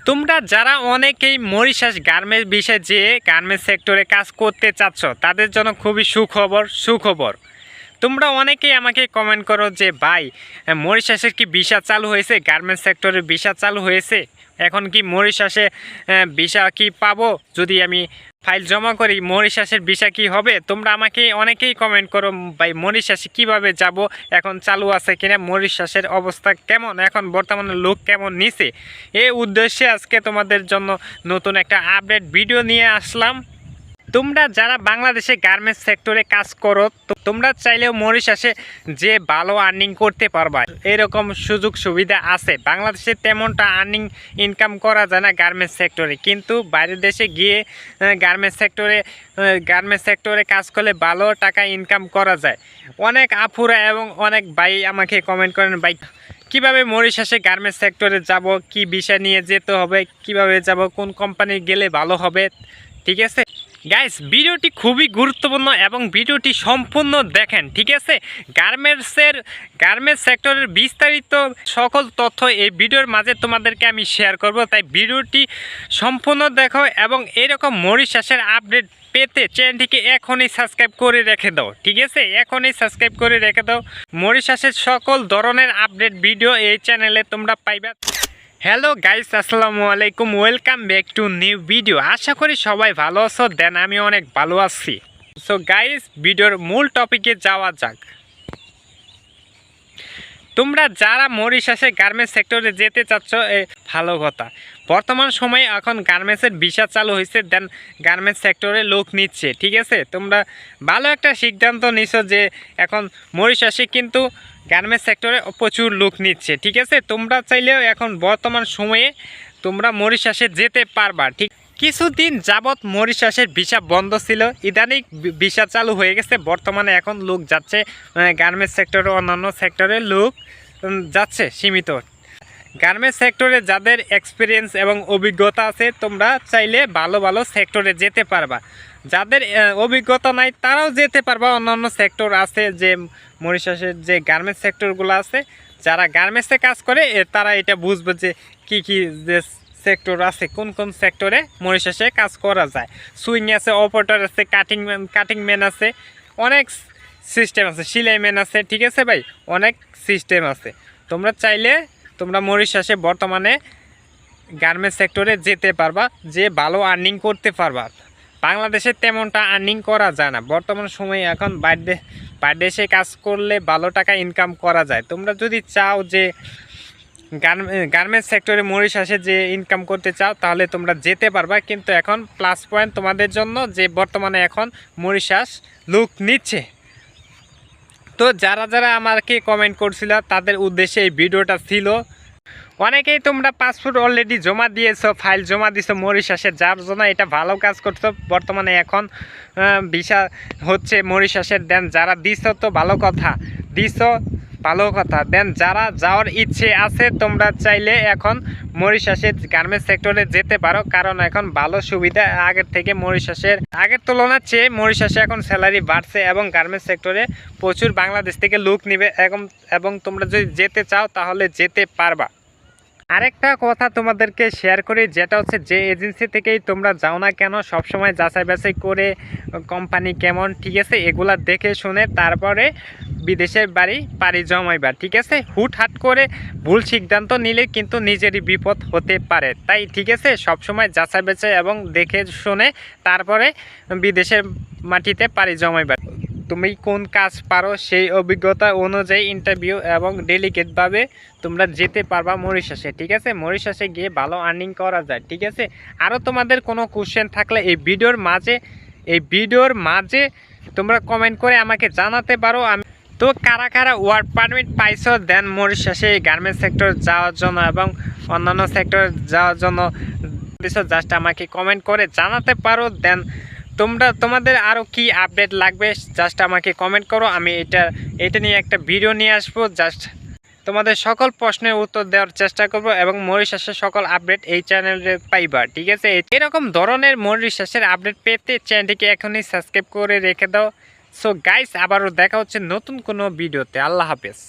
তোমরা যারা অনেকেই মরিশাস গার্মেন্টস বিষয়ে যে গার্মেন্টস সেক্টরে কাজ করতে চাচ্ছ তাদের জন্য খুবই সুখবর। তোমরা অনেকেই আমাকে কমেন্ট করো যে ভাই মরিশাসের কি ভিসা চালু হয়েছে, গার্মেন্টস সেক্টরের ভিসা চালু হয়েছে, এখন কি মরিশাসে ভিসা কি পাবো, যদি আমি ফাইল জমা করি মরিশাসের ভিসা কি হবে। তোমরা আমাকে অনেকেই কমেন্ট করো ভাই মরিশাসে কিভাবে যাব, এখন চালু আছে কিনা, মরিশাসের অবস্থা কেমন, এখন বর্তমানে লোক কেমন নিছে। এই উদ্দেশ্যে আজকে তোমাদের জন্য নতুন একটা আপডেট ভিডিও নিয়ে আসলাম। তোমরা যারা বাংলাদেশে গার্মেন্টস সেক্টরে কাজ করো তোমরা চাইলেও মরিশাসে যে ভালো আর্নিং করতে পারবা, এরকম সুযোগ সুবিধা আছে। বাংলাদেশে তেমনটা আর্নিং ইনকাম করা যায় না গার্মেন্টস সেক্টরে, কিন্তু বাইরের দেশে গিয়ে গার্মেন্টস সেক্টরে কাজ করলে ভালো টাকা ইনকাম করা যায়। অনেক আপুরা এবং অনেক ভাই আমাকে কমেন্ট করেন ভাই কিভাবে মরিশাসে গার্মেন্টস সেক্টরে যাব, কি বিষয় নিয়ে যেতে হবে, কিভাবে যাব, কোন কোম্পানি গেলে ভালো হবে। ঠিক আছে গাইস, ভিডিওটি খুবই গুরুত্বপূর্ণ এবং ভিডিওটি সম্পূর্ণ দেখেন। ঠিক আছে, গার্মেন্টস সেক্টরের বিস্তারিত সকল তথ্য এই ভিডিওর মাঝে তোমাদেরকে আমি শেয়ার করব, তাই ভিডিওটি সম্পূর্ণ দেখো এবং এরকম মরিশাসের আপডেট পেতে চ্যানেলটিকে এখনই সাবস্ক্রাইব করে রেখে দাও। ঠিক আছে, এখনই সাবস্ক্রাইব করে রেখে দাও। মরিশাসের সকল ধরনের আপডেট ভিডিও এই চ্যানেলে তোমরা পাইবা। হ্যালো গাইস, আসসালামু আলাইকুম, welcome back to new video. আশা করি সবাই ভালো আছো, দেন আমি অনেক ভালো আছি। সো গাইস, ভিডিওর মূল টপিকে যাওয়া যাক। তোমরা যারা মরিশাসে গার্মেন্টস সেক্টরে যেতে চাচ্ছ ভালো কথা, বর্তমান সময়ে এখন গার্মেন্টসের ভিসা চালু হয়েছে, দেন গার্মেন্টস সেক্টরে লোক নিচ্ছে। ঠিক আছে, তোমরা ভালো একটা সিদ্ধান্ত নিছো যে এখন মরিশাসে কিন্তু গার্মেন্টস সেক্টরে প্রচুর লোক নিচ্ছে। ঠিক আছে, তোমরা চাইলেও এখন বর্তমান সময়ে তোমরা মরিশাসে যেতে পারবা। ঠিক কিছুদিন যাবৎ মরিশাসের ভিসা বন্ধ ছিল, ইদানিং ভিসা চালু হয়ে গেছে। বর্তমানে এখন লোক যাচ্ছে গার্মেন্টস সেক্টরে, অন্যান্য সেক্টরে লোক যাচ্ছে সীমিত। গার্মেন্টস সেক্টরে যাদের এক্সপিরিয়েন্স এবং অভিজ্ঞতা আছে তোমরা চাইলে ভালো ভালো সেক্টরে যেতে পারবা। যাদের অভিজ্ঞতা নাই তারাও যেতে পারবা। অন্যান্য সেক্টর আছে যে মরিশাসের যে গার্মেন্টস সেক্টরগুলো আছে, যারা গার্মেন্টসে কাজ করে তারা এটা বুঝবে যে কী যে সেক্টর আছে, কোন কোন সেক্টরে মরিশাসে কাজ করা যায়। সুইং আছে, অপারেটর আছে, কাটিং ম্যান আছে, অনেক সিস্টেম আছে, সেলাই ম্যান আছে। ঠিক আছে ভাই, অনেক সিস্টেম আছে। তোমরা চাইলে তোমরা মরিশাসে বর্তমানে গার্মেন্টস সেক্টরে যেতে পারবা, যে ভালো আর্নিং করতে পারবা। বাংলাদেশে তেমনটা আর্নিং করা যায় না বর্তমান সময়ে। এখন বাইরে দেশে কাজ করলে ভালো টাকা ইনকাম করা যায়। তোমরা যদি চাও যে গার্মেন্টস সেক্টরে মরিশাসে যে ইনকাম করতে চাও তাহলে তোমরা যেতে পারবা, কিন্তু এখন প্লাস পয়েন্ট তোমাদের জন্য যে বর্তমানে এখন মরিশাস লোক নিচ্ছে। তো যারা আমাকে কমেন্ট করছিল তাদের উদ্দেশ্যে এই ভিডিওটা ছিল। অনেকেই তোমরা পাসপোর্ট অলরেডি জমা দিয়েছো, ফাইল জমা দিছো মরিশাসে, যার জন্য এটা ভালো কাজ করছো। বর্তমানে এখন ভিসা হচ্ছে মরিশাসের, দেন যারা দিছো তো ভালো কথা, দেন যারা যাওয়ার ইচ্ছে আছে তোমরা চাইলে এখন মরিশাসের গার্মেন্টস সেক্টরে যেতে পারো, কারণ এখন ভালো সুবিধা আগের থেকে। আগের তুলনার চেয়ে মরিশাসে এখন স্যালারি বাড়ছে এবং গার্মেন্টস সেক্টরে প্রচুর বাংলাদেশ থেকে লোক নিবে এবং তোমরা যদি যেতে চাও তাহলে যেতে পারবা। আরেকটা কথা তোমাদেরকে শেয়ার করি, যেটা হচ্ছে যে এজেন্সি থেকেই তোমরা যাও না কেন সবসময় যাচাই বাছাই করে কোম্পানি কেমন, ঠিক আছে, এগুলা দেখে শুনে তারপরে বিদেশের পাড়ি জমাইবা। ঠিক আছে, হুটহাট করে ভুল সিদ্ধান্ত নিলে কিন্তু নিজেরই বিপদ হতে পারে। তাই ঠিক আছে, সবসময় যাচাই বাছাই এবং দেখে শুনে তারপরে বিদেশের মাটিতে পাড়ি জমাইবা। তুমি কোন কাজ পারো সেই অভিজ্ঞতা অনুযায়ী ইন্টারভিউ এবং ডেলিকেটভাবে তোমরা যেতে পারবা মরিশাসে। ঠিক আছে, মরিশাসে গিয়ে ভালো আর্নিং করা যায়। ঠিক আছে, আরও তোমাদের কোনো কোশ্চেন থাকলে এই ভিডিওর মাঝে তোমরা কমেন্ট করে আমাকে জানাতে পারো। তো কারা ওয়ার্ক পারমিট পাইছো দেন মরিশাসে গার্মেন্টস সেক্টর যাওয়ার জন্য এবং অন্যান্য সেক্টর যাওয়ার জন্য জাস্ট আমাকে কমেন্ট করে জানাতে পারো। দেন তোমাদের আরও কি আপডেট লাগবে জাস্ট আমাকে কমেন্ট করো, আমি এটা নিয়ে একটা ভিডিও নিয়ে আসবো। জাস্ট তোমাদের সকল প্রশ্নের উত্তর দেওয়ার চেষ্টা করব এবং মরিশাসের সকল আপডেট এই চ্যানেলে পাইবা। ঠিক আছে, এরকম ধরনের মরিশাসের আপডেট পেতে চ্যানেলটিকে এখনই সাবস্ক্রাইব করে রেখে দাও। সো গাইস, আবারও দেখা হচ্ছে নতুন কোনো ভিডিওতে। আল্লাহ হাফেজ।